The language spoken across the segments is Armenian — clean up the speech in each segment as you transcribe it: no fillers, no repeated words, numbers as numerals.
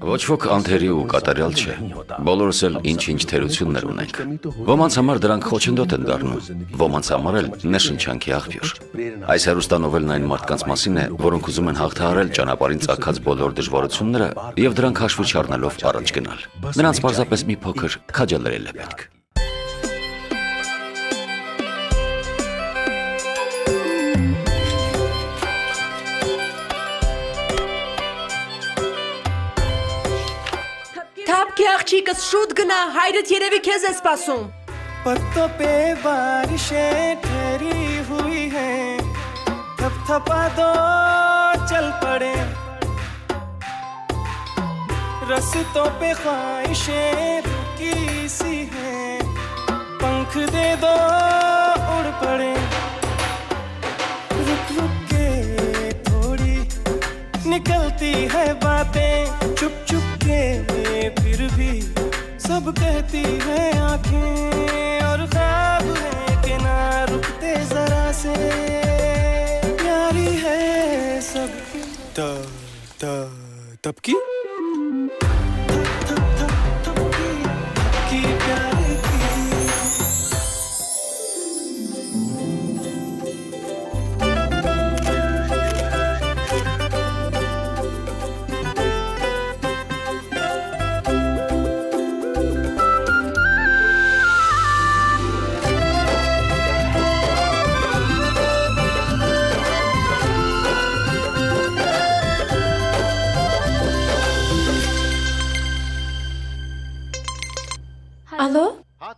Ոչ ոք անթերի ու կատարյալ չէ, բոլորս էլ ինչ-ինչ թերություններ ունենք, ոմանց համար դրանք խոչընդոտ են դառնում, ոմանց համար էլ նշնչանքի աղբյուր։ Այս հեռուստանովելն այն մարդկանց մասին է, որոնք ուզում են հաղթահարել ճանապարհին ծագած բոլոր դժվարությունները եւ դրանք հաշվի չառնելով առաջ գնալ։ Նրանց պարզապես մի փոքր քաջալերել է պետք։ Թափքի աղջիկս շուտ գնա, հայրդ երևի քեզ է սպասում։ पत्तों पे बारिशें ठहरी हुई हैं थपथपा दो चल पड़े रस्तों पे ख्वाहिशें रुकी सी हैं पंख दे दो उड़ पड़े रुक रुक के थोड़ी निकलती है बातें चुप चुप के फिर भी सब कहती है आंखें और ख्वाब है कि ना रुकते जरा से प्यारी है सब तब की प्यारी की Ալո։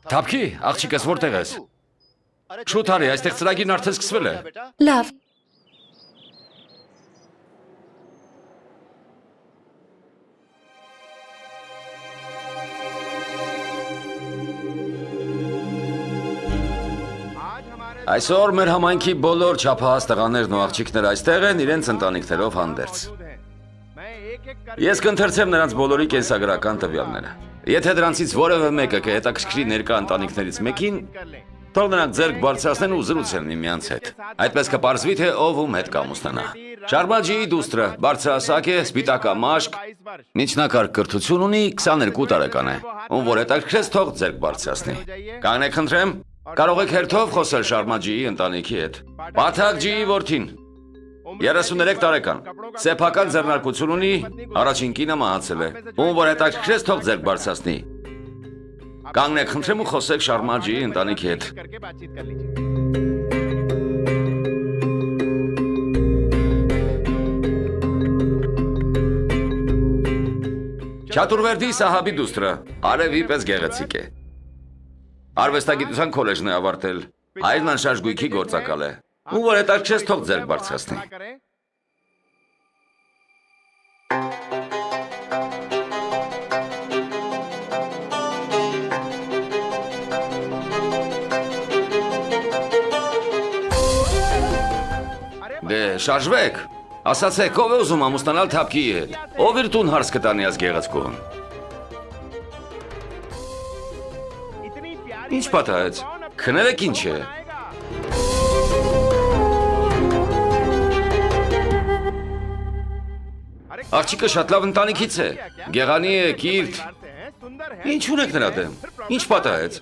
Թափքի, աղջիկս որտեղ ես։ Շուտ արի, այստեղ ծրագիրն արդեն սկսվել է։ Լավ։ Այսօր մեր համայնքի բոլոր չափահաս տղաներն ու աղջիկները այստեղ են իրենց ընտանիքներով հանդերձ։ Ես կընթերցեմ նրանց բոլորի կենսագրական տվյալները։ Եթե դրանցից որևէ մեկը կհետաքրքրի ներկա ընտանիքներից մեկին, թող նրանք ձեռք բարձրացնեն ու զրուցեն միմյանց հետ։ Այդպես կպարզվի, թե ով ում հետ կամուսնանա։ Շարմաջիի դուստրը բարձրահասակ է, սպիտակամաշկ, միջնակարգ կրթություն ունի, 22 տարեկան է։ Ում որ հետաքրքրեց, թող ձեռք բարձրացնի։ Կանգնեք խնդրեմ, կարող եք հերթով խոսել Շարմաջիի ընտանիքի հետ։ Բաթակջիի որդին 33 տարեկան, սեփական ձեռնարկություն ունի, առաջին կինը մահացել է։ Ում որ հետաքրքրեց, թող ձեռք բարձրացնի։ Կանգնեք խնդրեմ ու խոսեք Շարմաջիի ընտանիքի հետ։ Չատուրվերդի Սահաբի դուստրը արևի պես գեղեցիկ է։ Արվեստագիտության քոլեջն է ավարտել, հայրն անշարժ գույքի գործակալ է։ Ում որ հետաքրքրեց, թող ձեռք բարձրացնի։ Դե, շարժվեք, ասացեք, ով է ուզում ամուսնանալ Թափքիի հետ, ով իր տուն հարս կտանի այս գեղեցկուհուն։ Ինչ պատահեց, քներեք ինչ է։ Աղջիկը շատ լավ ընտանիքից է, գեղանի է, կիրթ։ Ինչ ունեք նրա դեմ, ինչ պատահեց։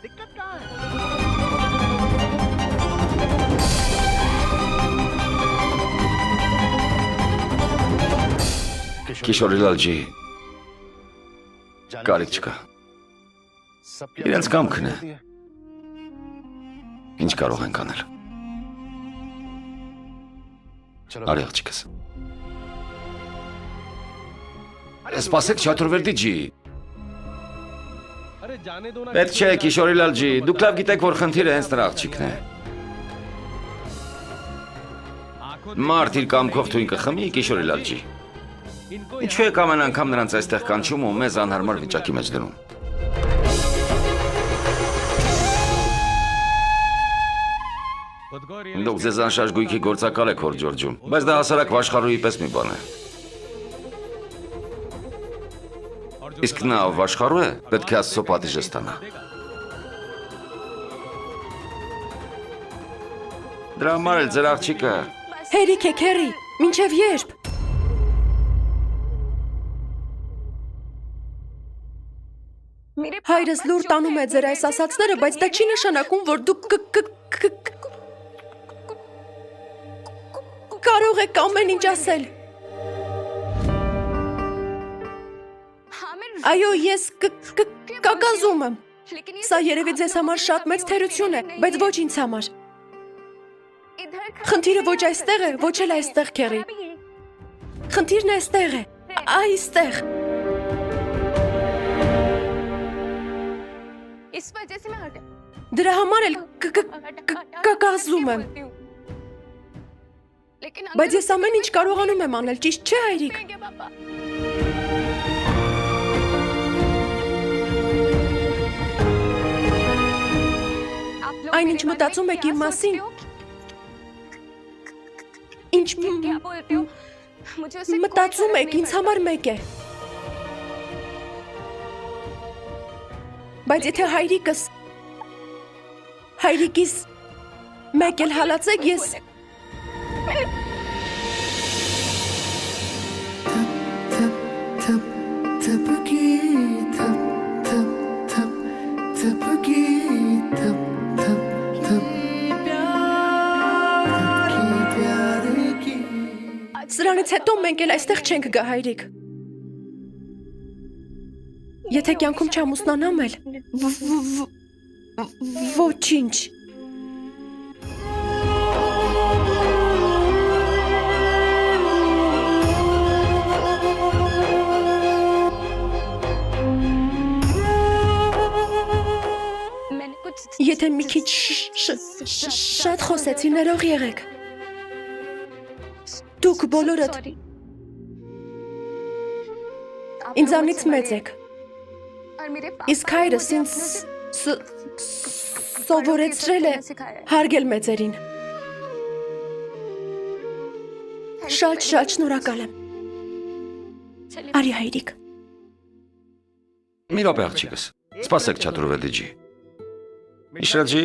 Կիշորիլալ ջի, կարիք չկա։ Իրենց կամքն է։ Ինչ կարող ենք անել։ Արի աղջիկս։ Սպասեք Չատուրվերդի ջի։ Պետք չէ Կիշորիլալ ջի, դուք լավ գիտեք, որ խնդիրը հենց նրա աղջիկն է։ Մարդ իր կամքով թույն կխմի Կիշորիլալ ջի։ Ինչու եք ամեն անգամ նրանց այստեղ կանչում ու մեզ անհարմար վիճակի մեջ դնում։ Դուք ձեզ անշարժ գույքի գործակալ եք հոր Ջորջում, բայց դա հասարակ վաշխառուի պես մի բան է։ Իսկ նա վաշխառու է, պետք է Աստծո պատիժը ստանա։ Դրա համար էլ ձեր աղջիկը։ Հերիք է, քերի, մինչև երբ։ Հայրս լուր տանում է ձեր այս ասացները, բայց դա չի նշանակում, որ դուք կարող եք ամեն ինչ ասել։ Այո, ես կակազում եմ։ Սա երևի ձեզ համար շատ մեծ թերություն է, բայց ոչ ինձ համար։ Խնդիրը ոչ այստեղ է, ոչ էլ այստեղ, քերի։ Խնդիրն այստեղ է, այստեղ։ Դրա համար էլ կակազում եմ։ Բայց ես ամեն ինչ կարողանում եմ անել, ճիշտ չէ, հայրիկ։ Այն ինչ մտածում եք իմ մասին, ինչ մտածում եք ինձ համար մեկ է։ Բայց եթե հայրիկիս մեկ էլ հալածեք, ես… Սրանից հետո մենք էլ այստեղ չենք գա, հայրիկ։ Եթե կյանքում չամուսնանամ էլ, ոչինչ։ Եթե մի քիչ շատ խոսեցի, ներող եղեք։ Դուք բոլորդ ինձանից մեծ եք։ Իսկ հայրս ինձ սովորեցրել է հարգել մեծերին։ Շատ շնորհակալ եմ։ Արի հայրիկ։ Մի րոպե աղջիկս, սպասեք Չատուրվեդիջի։ Իշրաջի,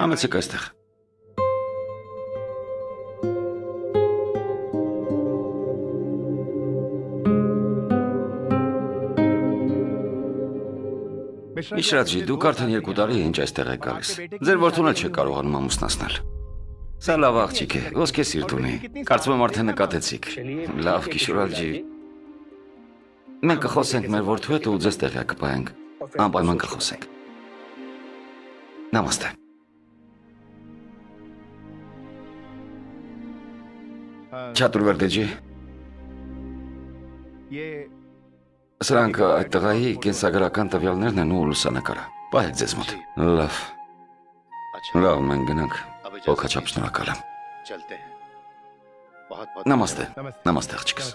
ամեցեք այստեղ։ Իշրաջի, դուք արդեն 2 տարի է ինչ այստեղ եք գալիս։ Ձեր որդուն էլ չեք կարողանում ամուսնացնել։ Սա լավ աղջիկ է, ոսկե սիրտ ունի։ Կարծում եմ արդեն նկատեցիք։ Լավ, Կիշուրալջի։ Մենք կխոսենք մեր որդու հետ ու ձեզ տեղյակ կպահենք։ Անպայման կխոսենք։ Նամաստե։ Չատուրվեդիջի։ Սրանք այդ տղայի կենսագրական տվյալներն են ու լուսանկարը։ Պահեք ձեզ մոտ։ Լավ։ Լավ, մենք գնանք։ Ողջապ շնորհակալ եմ։ Նամաստե։ Նամաստե աղջիկս։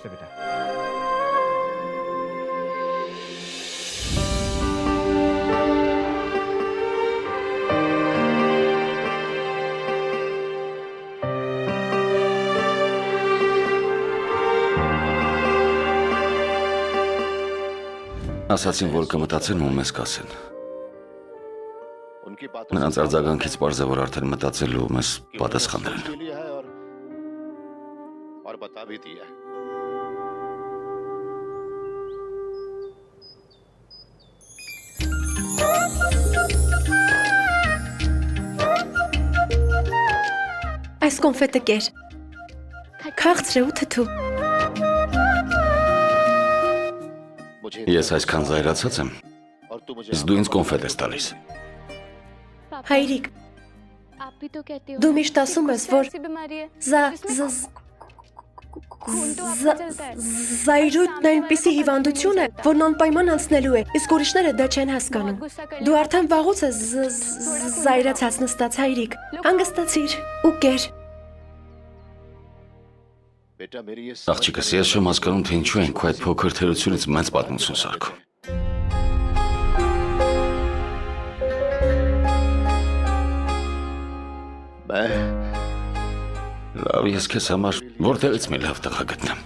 Ասացին, որ կմտածեն ու մեզ կասեն։ Նրանց արձագանքից պարզ է, որ արդեն մտածել ու մեզ պատասխանել են։ Այս կոնֆետը կեր։ Քաղցր է ու թթու։ Ես այսքան զայրացած եմ, իսկ դու ինձ կոնֆետ ես տալիս։ Հայրիկ, դու միշտ ասում ես, որ զայրույթն այնպիսի հիվանդություն է, որն անպայման անցնելու է, իսկ ուրիշները դա չեն հասկանում։ Դու արդեն վաղուց ես զայրացած նստած, հայրիկ, հանգստացիր ու կեր։ Աղջիկս, ես չեմ հասկանում, թե ինչու են քո այդ փոքր թերությունից մեծ պատմություն սարքում։ Լավ, ես քեզ համար որտեղից մի լավ տղա գտնեմ։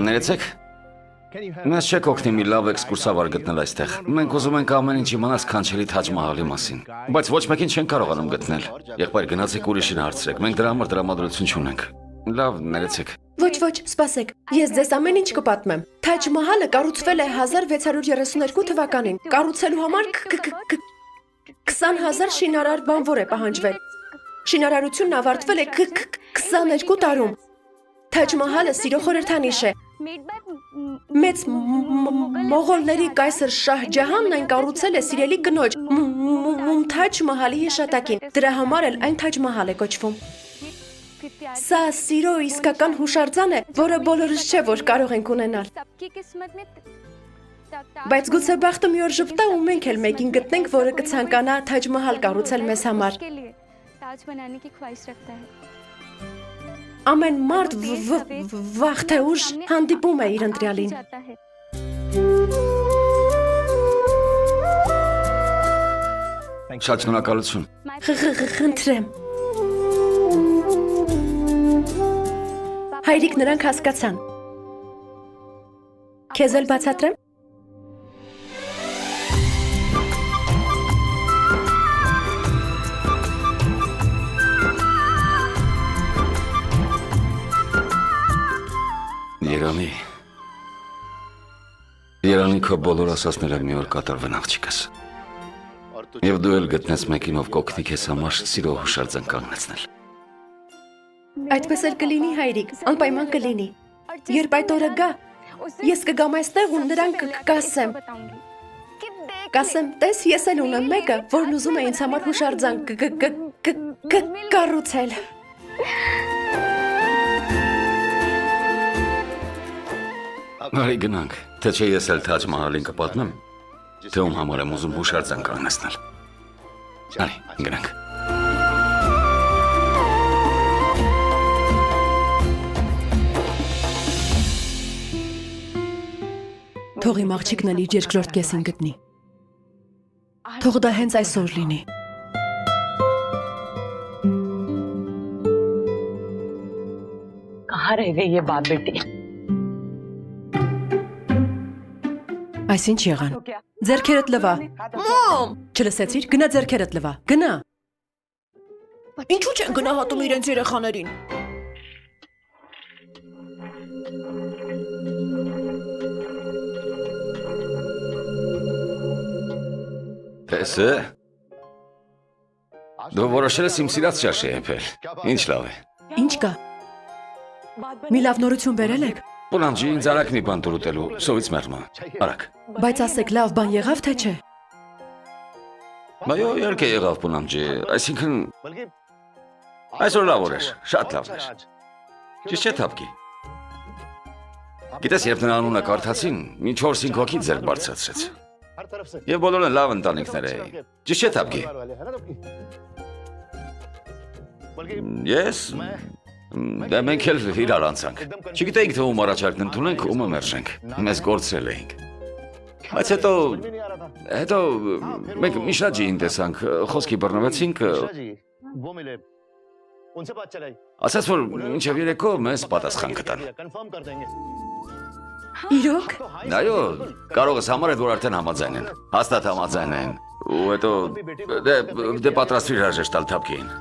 Ներեցեք։ Մեզ չեք օգնի մի լավ էքսկուրսավար գտնել այստեղ։ Մենք ուզում ենք ամեն ինչ իմանալ Սքանչելի Թաջ Մահալի մասին, բայց ոչ մեկին չեն կարողանում գտնել։ Եղբայր, գնացեք ուրիշին հարցրեք, մենք դրա համար տրամադրություն չունենք։ Լավ, ներեցեք։ Ոչ, սպասեք։ Ես ձեզ ամեն ինչ կպատմեմ։ Թաջ Մահալը կառուցվել է 1632 թվականին։ Կառուցելու համար 20,000 շինարար բանվոր է պահանջվել։ Շինարարությունն ավարտվել է 22 տարում։ Թաջ Մահալը սիրո խորհրդանիշ է։ Մեծ մողոլների կայսր Շահ Ջահանն այն կառուցել է սիրելի կնոջ Մումթաջ Մահալի հիշատակին։ Դրա համար էլ այն Թաջ Մահալ է կոչվում։ Սա սիրո իսկական հուշարձան է, որը բոլորս չէ, որ կարող ենք ունենալ։ Բայց գուցե բախտը մի օր ժպտա ու մենք էլ մեկին գտնենք, որը կցանկանա Թաջ Մահալ կառուցել մեզ համար։ Ամեն մարդ վաղ թե ուշ հանդիպում է իր ընտրյալին։ Շատ շնորհակալություն։ Խնդրեմ։ Հայրիկ նրանք հասկացան։ Քեզ էլ բացատրեմ։ Երանի քո բոլոր ասածները մի օր կատարվեն աղջիկս։ Եվ դու էլ գտնես մեկին, ով կօգնի քեզ համար սիրո հուշարձան կանգնեցնել։ Այդպես էլ կլինի, հայրիկ, անպայման կլինի։ Երբ այդ օրը գա, ես կգամ այստեղ ու նրան կասեմ։ Կասեմ, տես, ես էլ ունեմ մեկը, որն ուզում է ինձ համար հուշարձան կառուցել։ Արի գնանք, թե չէ ես էլ Թաջ Մահալին կպատնեմ, թե ում համար եմ ուզում հուշարձան կանգնեցնել։ Արի, գնանք։ Թող իմ աղջիկն էլ իր երկրորդ կեսին գտնի։ Թող դա հենց այսօր լինի։ कहाँ रह गई ये बात बेटी? Այսինչ եղան։ Ձերքերդ լվա։ Մամ, չլսեցիր, գնա ձերքերդ լվա։ Գնա։ Ինչու չեն գնահատում իրենց երեխաներին։ Տես է։ Դու որոշել ես իմ սիրած ճաշի եփել։ Ինչ լավ է։ Ինչ կա։ Մի լավ նորություն բերել եք։ Պոլանջի ինձ արագ մի բան տուր ուտելու, սովից մեղմա։ Արագ։ Բայց ասեք լավ բան եղավ թե չէ։ Բայո, իհարկե եղավ Պոլանջի, այսինքն այսօր լավ օր էր, շատ լավ էր։ Ճիշտ չէ թափկի։ Գիտես, երբ նրա անունը կարդացին, մինչ 4-5 հոգի ձեռք բարձրացրեց։ Եվ բոլորը լավ ընտանիքներ էին։ Ճիշտ չէ թափկի։ Ես Դե մենք էլ իրար անցանք։ Չգիտեինք թե ում առաջարկն ընդունենք, ումը մերժենք։ Մեզ գործել էինք։ Բայց հետո մենք Միշրաջիին տեսանք, խոսքի բռնվեցինք։ Ասաց որ մինչև երեկո մեզ պատասխան կտան։ Իրոք։ Այո, կարող ես համարել, որ արդեն համաձայն են։ Հաստատ համաձայն են։ Ու հետո դե պատրաստվիր հրաժեշտ տալ թափկին։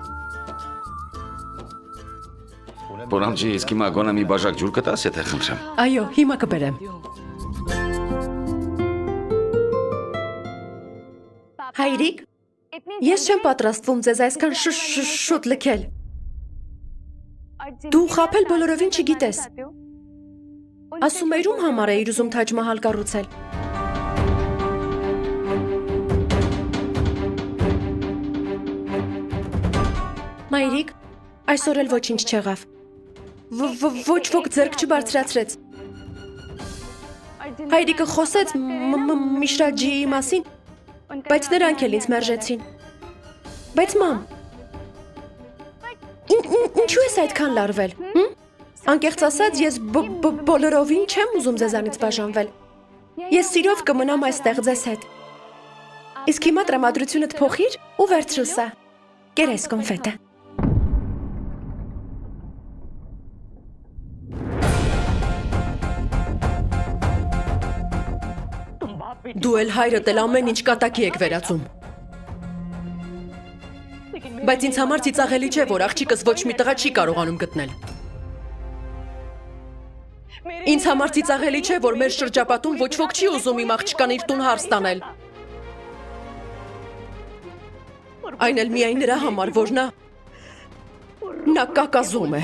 Պոլանջի, իսկ հիմա գոնե մի բաժակ ջուր կտաս, եթե խնդրեմ։ Այո, հիմա կբերեմ։ Հայրիկ, ես չեմ պատրաստվում ձեզ այսքան շուտ լքել։ Դու խաբել բոլորովին չգիտես։ Ասում էր ում համար էիր ուզում Թաջ Մահալ կառուցել։ Մայրիկ, այսօր էլ ոչինչ չեղավ։ Ոչ ոք ձեռք չբարձրացրեց։ Հայրիկը խոսեց Միշրաջիի մասին, բայց նրանք էլ ինձ մերժեցին։ Բայց մամ, ինչու ես այդքան լարվել։ Անկեղծ ասած, ես բոլորովին չեմ ուզում ձեզանից բաժանվել։ Ես սիրով կմնամ այստեղ ձեզ հետ։ Իսկ հիմա տրամադրությունդ փոխիր ու վերցրու սա։ Կեր այս կոնֆետը։ Դու էլ հայրդ էլ ամեն ինչ կատակի եք վերածում։ Բայց ինձ համար ծիծաղելի չէ, որ աղջիկս ոչ մի տղա չի կարողանում գտնել։ Ինձ համար ծիծաղելի չէ, որ մեր շրջապատում ոչ ոք չի ուզում իմ աղջկան իր տուն հարս տանել։ Այն էլ միայն նրա համար, որ նա կակազում է։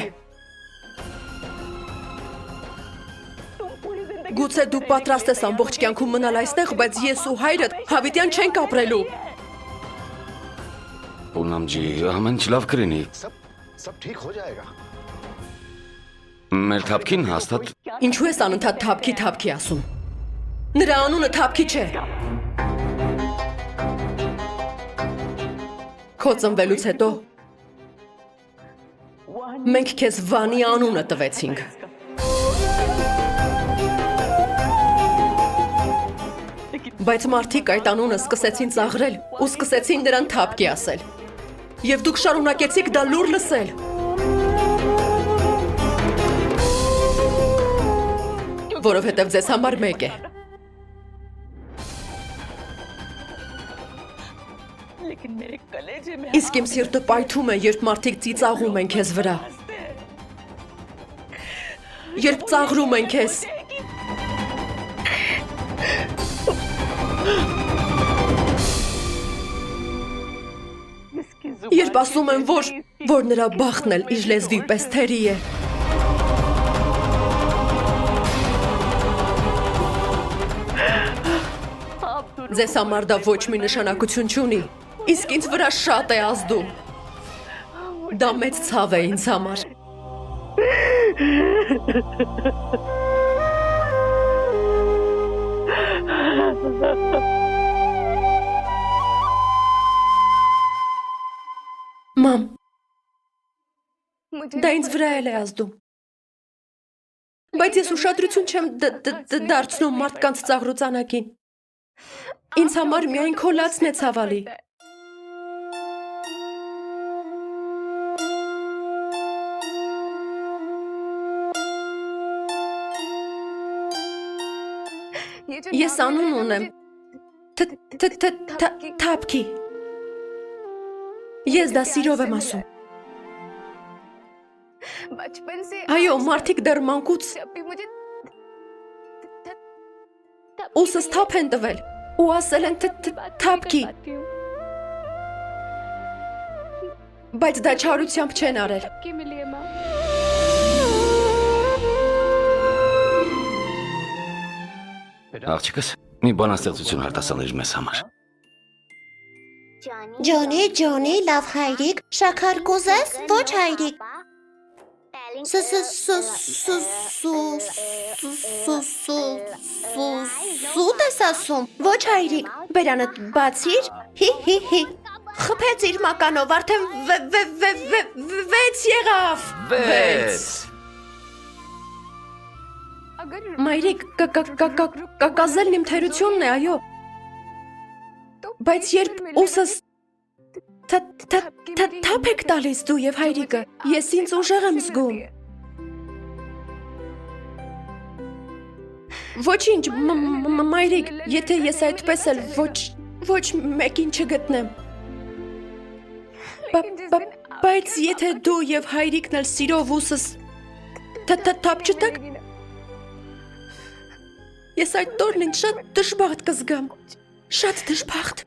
Գուցե դու պատրաստ ես ամբողջ կյանքում մնալ այստեղ, բայց ես ու հայրդ հավիտյան չենք ապրելու։ Պունամ ջի, ամեն ինչ լավ կլինի։ सब ठीक हो जाएगा। Մեր թափքին հաստատ Ինչու ես անընդհատ թափքի ասում։ Նրա անունը թափքի չէ։ Քո ծնվելուց հետո մենք քեզ Վանի անունը տվեցինք։ Բայց մարդիկ այդ անունը սկսեցին ծաղրել ու սկսեցին նրան թափքի ասել։ Եվ դուք շարունակեցիք դա լուր լսել։ Որովհետև ձեզ համար մեկ է։ Իսկ իմ սիրտը պայթում է, երբ մարդիկ ծիծաղում են քեզ վրա։ Երբ ծաղրում են քեզ։ Երբ ասում են, որ նրա բախտն էլ իր լեզվի պես թերի է։ Ձեզ համար դա ոչ մի նշանակություն չունի, իսկ ինձ վրա շատ է ազդում։ Դա մեծ ցավ է ինձ համար։ Մամ, դա ինձ վրա էլ է ազդում։ Բայց ես ուշադրություն չեմ դարձնում մարդկանց ծաղրուծանակին։ Ինձ համար միայն քո լացն է ցավալի։ Ես անուն ունեմ թափքի։ Ես դա սիրով եմ ասում։ Այո, մարդիկ դեռ մանկուց ուսս թափ են տվել ու ասել են թափքի։ Բայց դա չարությամբ չեն արել։ աղջիկս մի բանաստեղծություն արտասաներ մեզ համար։ Ջոնի, լավ հայրիկ, շաքար կուզես, ոչ հայրիկ։ Սուտ ես ասում, ոչ հայրիկ, բերանդ բացիր, հի, խփեց իր մականով, արդեն վեց եղավ։ Վեց։ Մայրիկ, կակազելն իմ թերությունն է, այո։ Բայց երբ ուսս թափ եք տալիս դու և հայրիկը, ես ինձ ուժեղ եմ զգում։ Ոչինչ, մայրիկ, եթե ես այդպես էլ ոչ մեկին չգտնեմ։ Բայց եթե դու և հայրիկն էլ սիրով ուսս թափ չտակ, ես այդ տորն ինձ շատ դժբախտ կզգամ, շատ դժբախտ։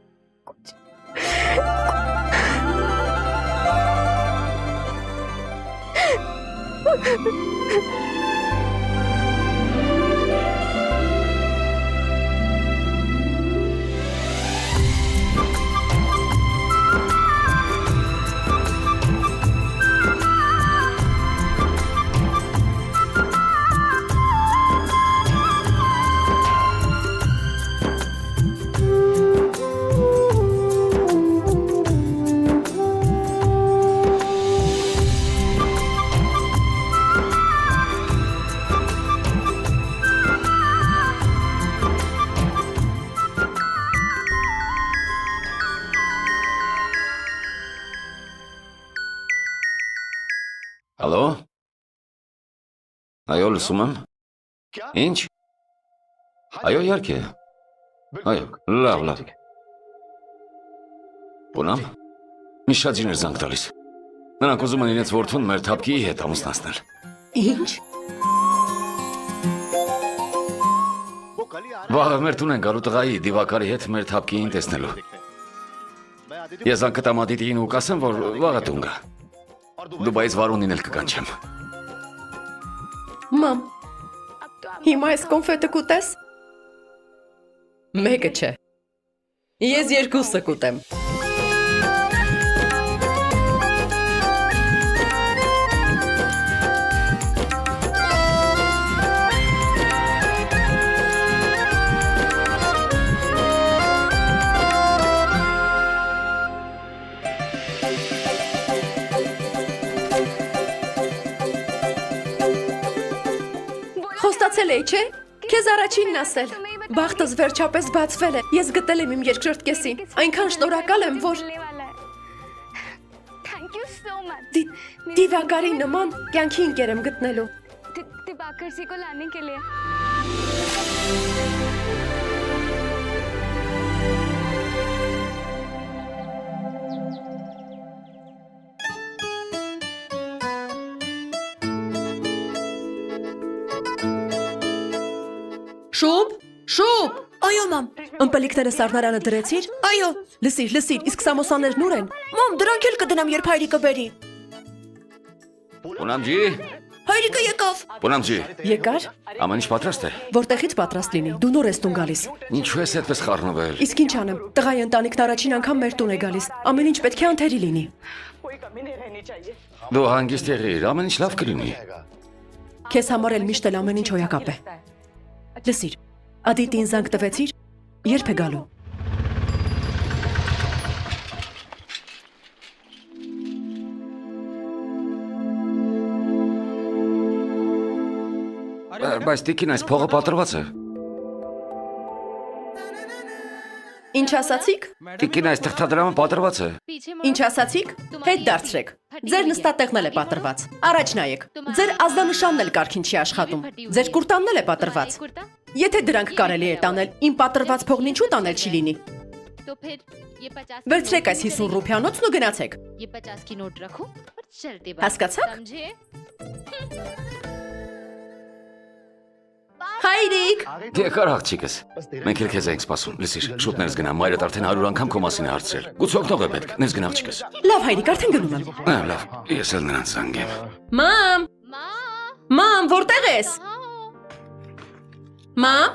Ալո։ Այո, լսում եմ։ क्या? Ինչ։ Այո, իհարկե։ Այո, լավ։ Բունամ, մի շատ ջիներ զանգ տալիս։ Նրանք ուզում են իրենց որդուն մեր թափկիի հետ ամուսնացնել։ Ինչ։ Վաղը մեր տուն են գալու տղայի դիվակարի հետ մեր թափկիին տեսնելու։ Ես անկտամ Ադիտիին ու կասեմ, որ վաղը տուն գա։ Դուբայից Վարունին էլ կկանչեմ։ Մամ, հիմա այս կոնֆետը կուտես։ Մեկը չէ։ Ես երկուսը կուտեմ։ Խոստացել էի, չէ՞։ Քեզ առաջինն ասել։ Բախտս վերջապես բացվել է։ Ես գտել եմ իմ երկրորդ կեսին։ Այնքան շնորհակալ եմ, որ Thank you so much. դիվակարի նման կյանքի ընկեր եմ գտնելու։ दिवाकर जी को लाने के लिए Շուպ։ Այո, մամ։ Ըմպելիքները սառնարանը դրեցիր։ Այո։ Լսիր, իսկ սամոսաներն ուր են։ Մամ, դրանք էլ կդնամ, երբ հայրիկը բերի։ Բունամ ջի, Հայրիկը եկավ։ Բունամ ջի, Եկար։ ամեն ինչ պատրաստ է։ Որտեղից պատրաստ լինի։ Դու նոր ես տուն գալիս։ Ինչու ես այդպես խառնվել։ Իսկ ինչ անեմ։ Տղայի ընտանիքն առաջին անգամ մեր տուն է գալիս։ Ամեն ինչ պետք է անթերի լինի։ Դու հանգիստ եղիր, ամեն ինչ լավ կլինի։ Քեզ համար էլ միշտ էլ ամեն ինչ հոյակապ է։ Լսիր, Ադիտին զանգ տվեցիր, երբ է գալու։ Բայց տիկին այս փողը պատրված է։ Ինչ ասացիք։ Տիկին այս թղթադրամը պատրված է։ Ինչ ասացիք։ Հետ դարձրեք։ Ձեր նստատեղն էլ է պատրված։ Առաջ նայեք։ Ձեր ազդանշանն էլ կարգին չի աշխատում։ Ձեր կուրտանն էլ է պատրված։ Եթե դրանք կարելի է տանել, իմ պատրված փողն ինչու տանել չի լինի։ तो फिर ये 50 Վերցրեք այս 50 ռուփյանոցն ու գնացեք։ ये 50 की नोट रखो और चलते Հասկացաք։ समझे Հայրիկ։ Եկար աղջիկս։ Մենք էլ քեզ ենք սպասում։ Լսիր, շուտ ներս գնա, մայրդ արդեն 100 անգամ քո մասին է հարցրել։ Գուցոքնող է պետք։ Ներս գնա աղջիկս։ Լավ հայրիկ, արդեն գնում եմ։ Լավ, ես էլ նրանց զանգեմ։ Մամ, माँ մամ, որտեղ ես։ कहाँ हो Մամ։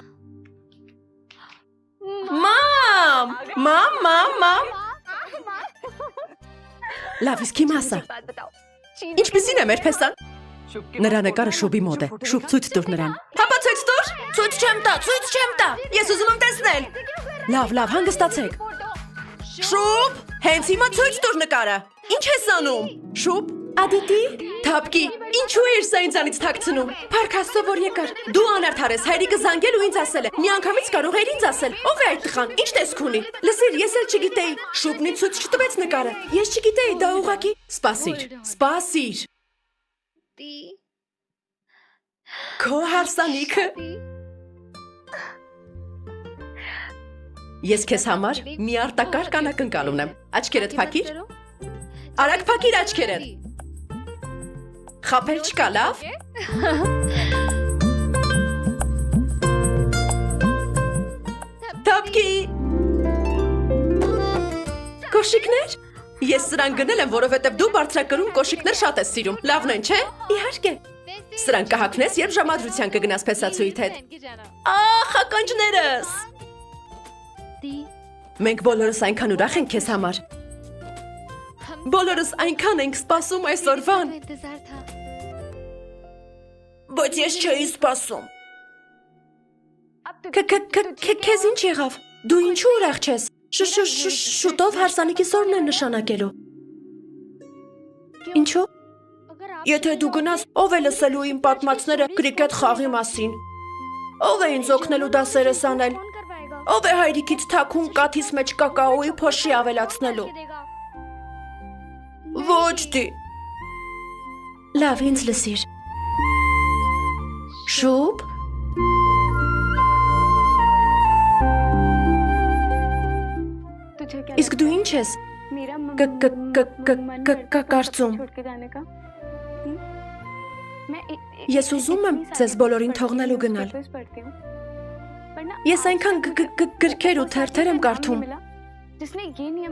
Մամ։ Լավ, իսկ հիմա ասա։ Ինչպեսին է մեր փեսան։ Նրա նկարը շուբի մոտ է։ Շուբ ցույց տուր նրան։ Հապա ցույց տուր։ Ցույց չեմ տա։ Ես ուզում եմ տեսնել։ Լավ, հանգստացեք։ Շուբ, հենց հիմա ցույց տուր նկարը։ Ինչ ես անում։ Շուբ, Ադիտի, թափկի, ինչու էր սա ինձանից թաքցնում։ Փառք Աստծո, որ եկար։ Դու անարդար ես, հայրիկը զանգել ու ինձ ասել է։ Միանգամից կարող էր ինձ ասել։ Ով է այդ տղան։ Ինչ տեսք ունի։ Լսիր, ես էլ չգիտեի։ Շուբն ինձ ցույց չտվեց նկարը։ Ես չգիտեի, դա ուղղակի։ Սպասիր։ ती Քո հարսանիքը։ Ես քեզ համար մի արտակարգ անակնկալ ունեմ։ Աչքերդ փակիր։ Արագ փակիր աչքերդ։ Խափել չկա, լավ։ Թափկի։ Կոշիկներ։ Ես սրան գնել եմ, որովհետև դու բարձրակրում կոշիկներ շատ ես սիրում։ Լավն են, չէ։ Իհարկե։ Սրան կհագնես, երբ ժամադրության կգնաս փեսացույթ հետ։ Ախ, ականջներս։ ती Մենք բոլորս այնքան ուրախ ենք քեզ համար։ Բոլորս այնքան ենք սպասում այսօրվան։ इंतजार था Բայց ես չէի սպասում։ Քեզ ինչ եղավ։ Դու ինչու ուրախ չես։ Շուտով հարսանիքի սորն է նշանակելու։ Ինչու։ Եթե դու գնաս, ով է լսելու իմ պատմածները կրիկետ խաղի մասին։ Ով է ինձ օգնելու դասերս անել։ कौन करवाएगा Ով է հայրիկից թաքուն կաթիս մեջ կակաոյի փոշի ավելացնելու։ देगा Ոչ դի։ Լավ, ինձ լսիր։ Շուբ։ Իսկ դու ինչ ես मेरा կարծում։ छोड़ के जाने का मैं Ես ուզում եմ ձեզ բոլորին թողնելու գնալ։ पढ़ती हूँ Ես այնքան գրքեր ու թերթեր եմ կարդում,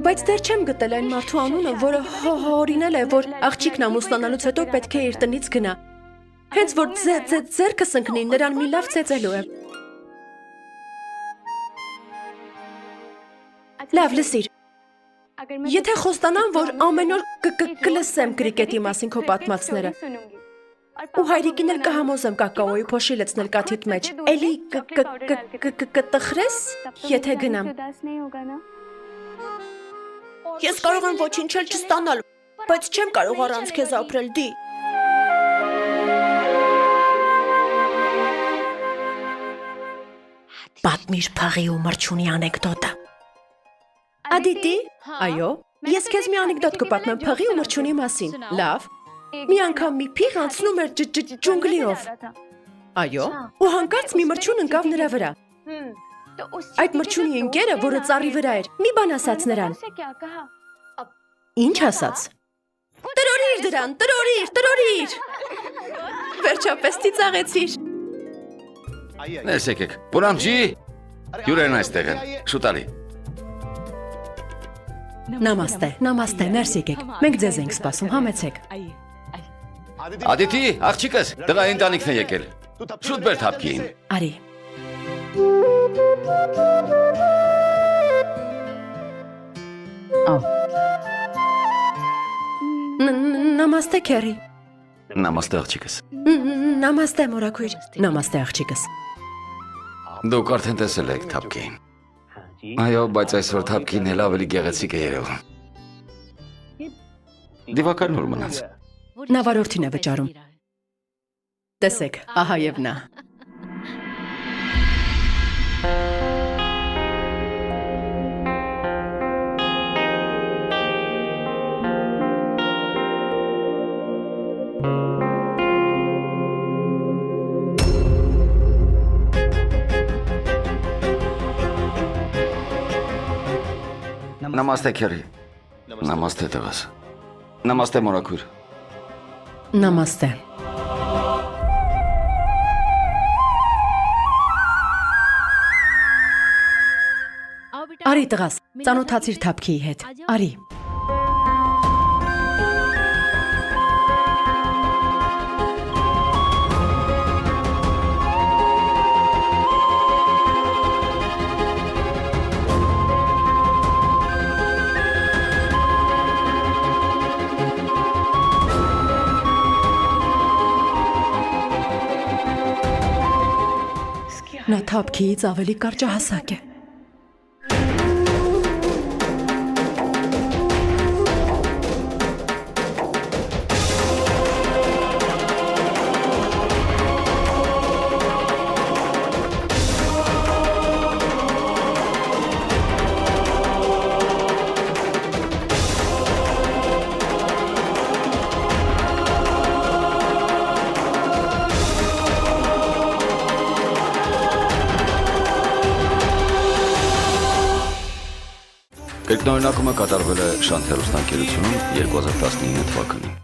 բայց դեռ չեմ գտել այն մարդու անունը, որը հորինել է, որ աղջիկն ամուսնանալուց հետո պետք է իր տնից գնա։ Հենց որ ձերքս ընկնի, նրան մի լավ ծեծելու է։ Լավ, լսիր։ Եթե խոստանամ, որ ամեն օր կլսեմ կրիկետի մասին քո պատմածները, ու հայրիկին էլ կհամոզեմ կակաոյի փոշի լցնել կաթիդ մեջ, էլի կտխրես, եթե գնամ։ Ես կարող եմ ոչինչ էլ չստանալ, բայց չեմ կարող առանց քեզ ապրել, դի։ Պատմիր փաղի ու մրջունի անեկդոտը։ Ադիտի, այո, ես քեզ մի անեկդոտ կպատմեմ փաղի ու մրջունի մասին։ Լավ։ Մի անգամ մի փիղ անցնում էր ջունգլիով։ Այո, ու հանկարծ մի մրջուն ընկավ նրա վրա։ Այդ մրջունի ընկերը, որը ծառի վրա էր, մի բան ասաց նրան։ Ինչ ասաց։ Տրորիր դրան, տրորիր։ Վերջապես ծիծաղեցիր։ Ներս եկեք։ Պուրամջի, հյուրերն այստեղ են։ Շուտ արի։ Նամաստե, ներս եկեք։ Մենք ձեզ ենք սպասում, համեցեք։ Ադիտի, աղջիկս, տղայի ընտանիքն է եկել։ Շուտ բեր թափքին։ Արի։ Նամաստե, քերի։ Նամաստե աղջիկս։ Նամաստե, մորաքույր։ Նամաստե, աղջիկս։ Դուք արդեն տեսել եք թափքին։ Այո, բայց այսօր թափքին էլ ավելի գեղեցիկ է երևում։ Դիվական նոր մնաց։ Նա վարորդին է վճարում։ Տեսեք, ահա եւ նա։ Նամաստե քերի։ Նամաստե տղաս։ Նամաստե մորաքույր։ Նամաստե։ Արի տղաս, ծանոթացիր թափքիի հետ։ Արի։ Նա թափքիից ավելի կարճահասակ է։ Կրկնօրինակումը կատարվել է Շանթ հեռուստաընկերությունում 2019 թվականին։